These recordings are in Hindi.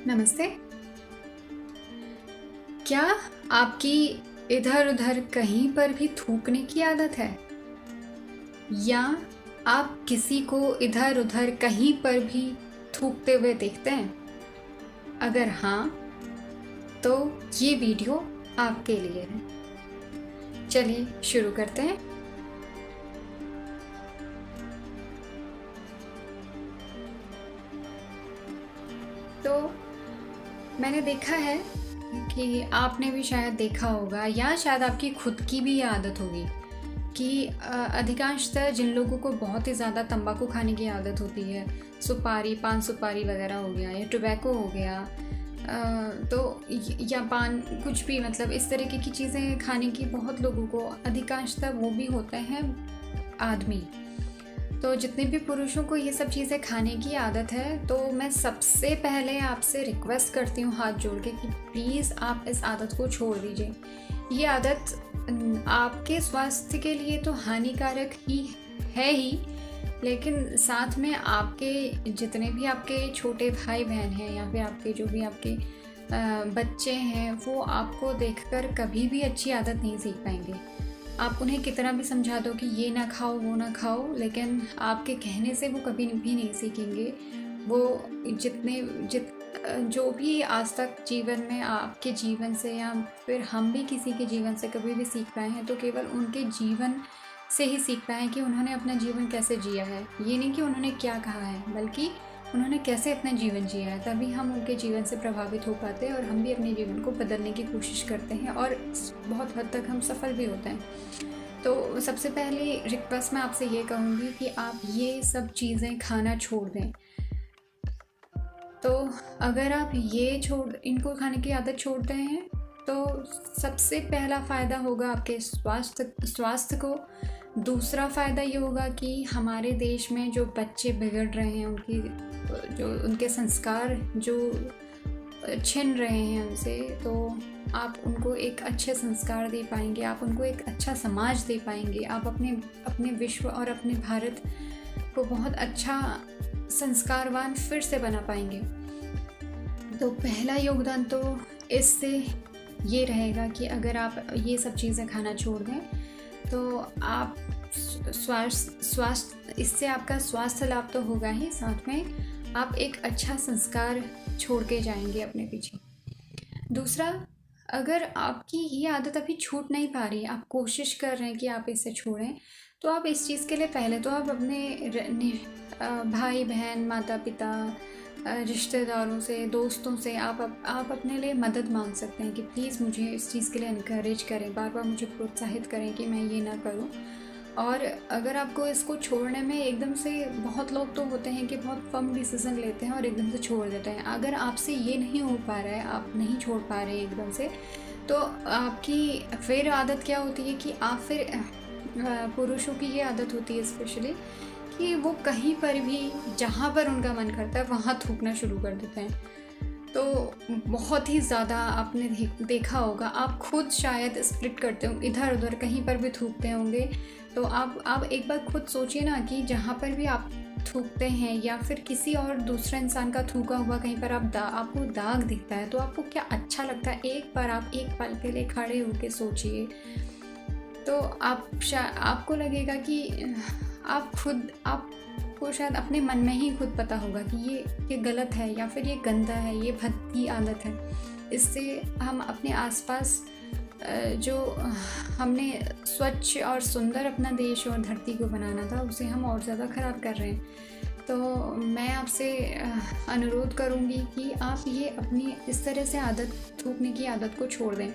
नमस्ते। क्या आपकी इधर-उधर कहीं पर भी थूकने की आदत है? या आप किसी को इधर-उधर कहीं पर भी थूकते हुए देखते हैं? अगर हाँ, तो ये वीडियो आपके लिए है। चलिए शुरू करते हैं। तो मैंने देखा है कि आपने भी शायद देखा होगा या शायद आपकी खुद की भी ये आदत होगी कि अधिकांशतः जिन लोगों को बहुत ही ज़्यादा तंबाकू खाने की आदत होती है, सुपारी, पान सुपारी वगैरह हो गया या टोबैको हो गया, तो या पान कुछ भी, मतलब इस तरीके की चीज़ें खाने की बहुत लोगों को, अधिकांशतः वो भी होते हैं आदमी। तो जितने भी पुरुषों को ये सब चीज़ें खाने की आदत है, तो मैं सबसे पहले आपसे रिक्वेस्ट करती हूँ हाथ जोड़ के कि प्लीज़ आप इस आदत को छोड़ दीजिए। ये आदत आपके स्वास्थ्य के लिए तो हानिकारक ही है ही, लेकिन साथ में आपके जितने भी आपके छोटे भाई बहन हैं या फिर आपके जो भी आपके बच्चे हैं, वो आपको देखकर कभी भी अच्छी आदत नहीं सीख पाएंगे। आप उन्हें कितना भी समझा दो कि ये ना खाओ वो ना खाओ, लेकिन आपके कहने से वो कभी भी नहीं सीखेंगे। वो जो भी आज तक जीवन में आपके जीवन से या फिर हम भी किसी के जीवन से कभी भी सीख पाए हैं, तो केवल उनके जीवन से ही सीख पाए हैं कि उन्होंने अपना जीवन कैसे जिया है। ये नहीं कि उन्होंने क्या कहा है, बल्कि उन्होंने कैसे अपना जीवन जिया है। तभी हम उनके जीवन से प्रभावित हो पाते हैं और हम भी अपने जीवन को बदलने की कोशिश करते हैं और बहुत हद तक हम सफल भी होते हैं। तो सबसे पहले रिक्वेस्ट मैं आपसे ये कहूँगी कि आप ये सब चीज़ें खाना छोड़ दें। तो अगर आप इनको खाने की आदत छोड़ते हैं, तो सबसे पहला फ़ायदा होगा आपके स्वास्थ्य को। दूसरा फ़ायदा ये होगा कि हमारे देश में जो बच्चे बिगड़ रहे हैं, उनके संस्कार जो छिन रहे हैं उनसे, तो आप उनको एक अच्छे संस्कार दे पाएंगे, आप उनको एक अच्छा समाज दे पाएंगे, आप अपने विश्व और अपने भारत को बहुत अच्छा संस्कारवान फिर से बना पाएंगे। तो पहला योगदान तो इससे ये रहेगा कि अगर आप ये सब चीज़ें खाना छोड़ दें, तो आप इससे आपका स्वास्थ्य लाभ तो होगा ही, साथ में आप एक अच्छा संस्कार छोड़ के जाएंगे अपने पीछे। दूसरा, अगर आपकी ये आदत अभी छूट नहीं पा रही, आप कोशिश कर रहे हैं कि आप इसे छोड़ें, तो आप इस चीज़ के लिए पहले तो आप अपने भाई बहन, माता पिता, रिश्तेदारों से, दोस्तों से आप अपने लिए मदद मांग सकते हैं कि प्लीज़ मुझे इस चीज़ के लिए इनकरेज करें, बार बार मुझे प्रोत्साहित करें कि मैं ये ना करूं। और अगर आपको इसको छोड़ने में एकदम से, बहुत लोग तो होते हैं कि बहुत फर्म डिसीज़न लेते हैं और एकदम से छोड़ देते हैं। अगर आपसे ये नहीं हो पा रहा है, आप नहीं छोड़ पा रहे हैं एकदम से, तो आपकी फिर आदत क्या होती है कि आप फिर पुरुषों की ये आदत होती है स्पेशली कि वो कहीं पर भी जहाँ पर उनका मन करता है वहाँ थूकना शुरू कर देते हैं। तो बहुत ही ज़्यादा आपने देखा होगा, आप खुद शायद स्प्लिट करते होंगे, इधर उधर कहीं पर भी थूकते होंगे। तो आप एक बार खुद सोचिए ना कि जहाँ पर भी आप थूकते हैं या फिर किसी और दूसरे इंसान का थूका हुआ कहीं पर आपको दाग दिखता है, तो आपको क्या अच्छा लगता है। एक बार आप एक पल के लिए खड़े होकर सोचिए, तो आपको लगेगा कि आपको शायद अपने मन में ही खुद पता होगा कि ये गलत है या फिर ये गंदा है, ये भद्दी आदत है। इससे हम अपने आसपास जो हमने स्वच्छ और सुंदर अपना देश और धरती को बनाना था, उसे हम और ज़्यादा ख़राब कर रहे हैं। तो मैं आपसे अनुरोध करूँगी कि आप ये अपनी इस तरह से थूकने की आदत को छोड़ दें।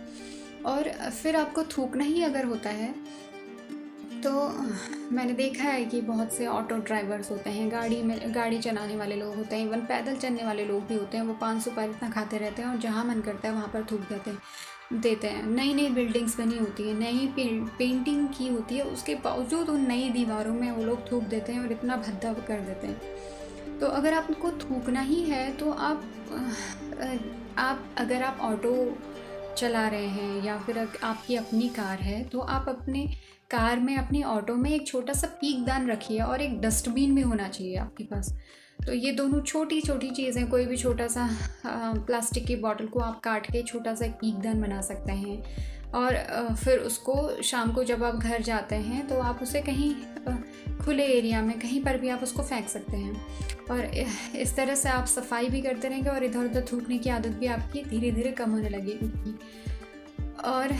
और फिर आपको थूकना ही अगर होता है, तो मैंने देखा है कि बहुत से ऑटो ड्राइवर्स होते हैं, गाड़ी चलाने वाले लोग होते हैं, इवन पैदल चलने वाले लोग भी होते हैं। वो पान सुपारी इतना खाते रहते हैं और जहाँ मन करता है वहाँ पर थूक देते हैं। नई नई बिल्डिंग्स बनी होती है, नई पेंटिंग की होती है, उसके बावजूद उन नई दीवारों में वो लोग थूक देते हैं और इतना भद्दा कर देते हैं। तो अगर आपको थूकना ही है, तो अगर आप ऑटो चला रहे हैं या फिर आपकी अपनी कार है, तो आप अपने कार में, अपनी ऑटो में एक छोटा सा पीकदान रखिए और एक डस्टबिन भी होना चाहिए आपके पास। तो ये दोनों छोटी छोटी चीज़ें, कोई भी छोटा सा प्लास्टिक की बॉटल को आप काट के छोटा सा पीकदान बना सकते हैं। और फिर उसको शाम को जब आप घर जाते हैं तो आप उसे कहीं खुले एरिया में कहीं पर भी आप उसको फेंक सकते हैं। और इस तरह से आप सफाई भी करते रहेंगे और इधर उधर थूकने की आदत भी आपकी धीरे धीरे कम होने लगेगी। और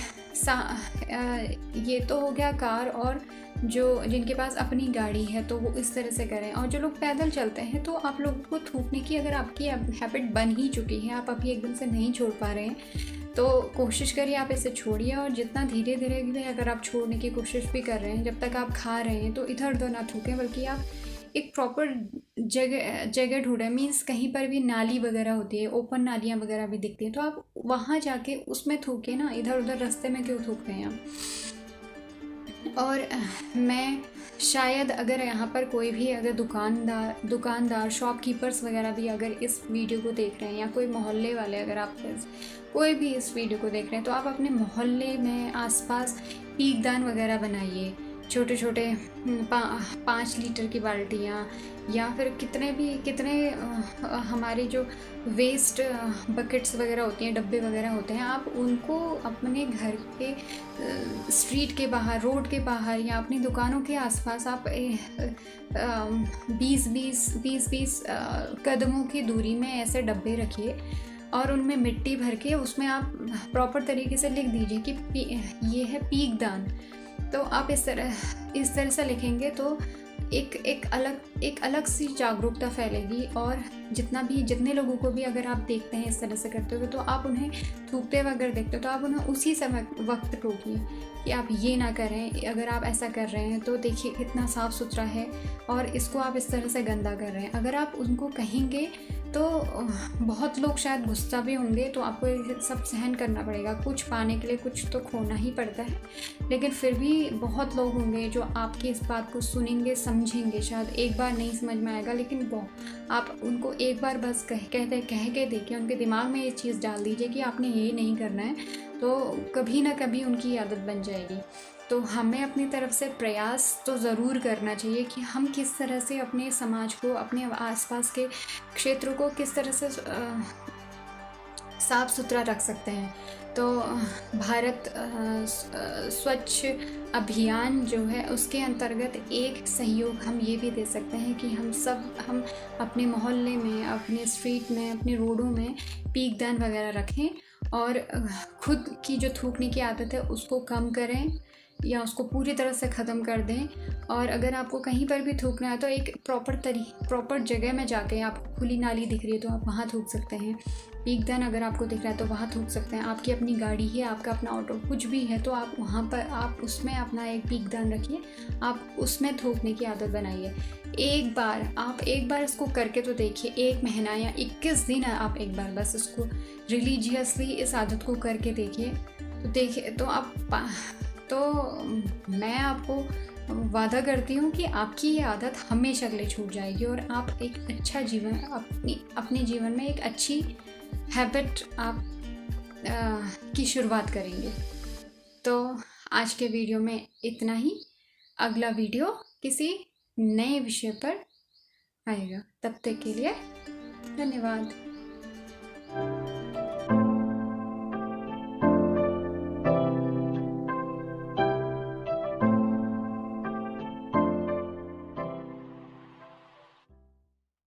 ये तो हो गया कार, और जो जिनके पास अपनी गाड़ी है तो वो इस तरह से करें। और जो लोग पैदल चलते हैं तो आप लोगों को थूकने की अगर आपकी हैबिट बन ही चुकी है, आप अभी एकदम से नहीं छोड़ पा रहे हैं, तो कोशिश करिए आप इसे छोड़िए। और जितना धीरे धीरे भी अगर आप छोड़ने की कोशिश भी कर रहे हैं, जब तक आप खा रहे हैं तो इधर उधर ना थूकें, बल्कि आप एक प्रॉपर जगह ढूंढें। मीन्स कहीं पर भी नाली वगैरह होती है, ओपन नालियाँ वगैरह भी दिखती हैं, तो आप वहाँ जाके उसमें थूकें ना, इधर उधर रास्ते में क्यों थूक रहे हैं आप। और मैं शायद अगर यहाँ पर कोई भी अगर दुकानदार शॉपकीपर्स वगैरह भी अगर इस वीडियो को देख रहे हैं, या कोई मोहल्ले वाले अगर आप कोई भी इस वीडियो को देख रहे हैं, तो आप अपने मोहल्ले में आसपास पीकदान वगैरह बनाइए। छोटे छोटे 5 लीटर की बाल्टियाँ, या फिर कितने हमारी जो वेस्ट बकेट्स वगैरह होती हैं, डब्बे वगैरह होते हैं, आप उनको अपने घर के स्ट्रीट के बाहर, रोड के बाहर, या अपनी दुकानों के आसपास आप 20-20 कदमों की दूरी में ऐसे डब्बे रखिए। और उनमें मिट्टी भर के उसमें आप प्रॉपर तरीके से लिख दीजिए कि ये है पीकदान। तो आप इस तरह से लिखेंगे तो एक अलग सी जागरूकता फैलेगी। और जितने लोगों को भी अगर आप देखते हैं इस तरह से करते हुए, तो आप उन्हें थूकते हुए अगर देखते हो तो आप उन्हें उसी समय वक्त टोकिए कि आप ये ना करें। अगर आप ऐसा कर रहे हैं तो देखिए कितना साफ़ सुथरा है, और इसको आप इस तरह से गंदा कर रहे हैं। अगर आप उनको कहेंगे तो बहुत लोग शायद गुस्सा भी होंगे, तो आपको ये सब सहन करना पड़ेगा। कुछ पाने के लिए कुछ तो खोना ही पड़ता है, लेकिन फिर भी बहुत लोग होंगे जो आपकी इस बात को सुनेंगे, समझेंगे। शायद एक बार नहीं समझ में आएगा, लेकिन आप उनको एक बार बस कह के देखिए, उनके दिमाग में ये चीज़ डाल दीजिए कि आपने ये नहीं करना है, तो कभी ना कभी उनकी आदत बन जाएगी। तो हमें अपनी तरफ से प्रयास तो ज़रूर करना चाहिए कि हम किस तरह से अपने समाज को, अपने आसपास के क्षेत्रों को किस तरह से साफ़ सुथरा रख सकते हैं। तो भारत स्वच्छ अभियान जो है, उसके अंतर्गत एक सहयोग हम ये भी दे सकते हैं कि हम अपने मोहल्ले में, अपने स्ट्रीट में, अपने रोडों में पीकदान वगैरह रखें, और खुद की जो थूकने की आदत है उसको कम करें या उसको पूरी तरह से ख़त्म कर दें। और अगर आपको कहीं पर भी थूकना है तो एक प्रॉपर जगह में जाके, आपको खुली नाली दिख रही है तो आप वहाँ थूक सकते हैं। पीकदान अगर आपको दिख रहा है तो वहाँ थूक सकते हैं। आपकी अपनी गाड़ी है, आपका अपना ऑटो कुछ भी है, तो आप वहाँ पर आप उसमें अपना एक पीकदान रखिए, आप उसमें थूकने की आदत बनाइए। एक बार इसको करके तो देखिए, 1 महीना या 21 दिन आप एक बार बस इसको रिलीजियसली इस आदत को करके देखिए। तो मैं आपको वादा करती हूँ कि आपकी ये आदत हमेशा के लिए छूट जाएगी, और आप एक अच्छा जीवन अपने जीवन में एक अच्छी हैबिट आप की शुरुआत करेंगे। तो आज के वीडियो में इतना ही। अगला वीडियो किसी नए विषय पर आएगा। तब तक के लिए धन्यवाद।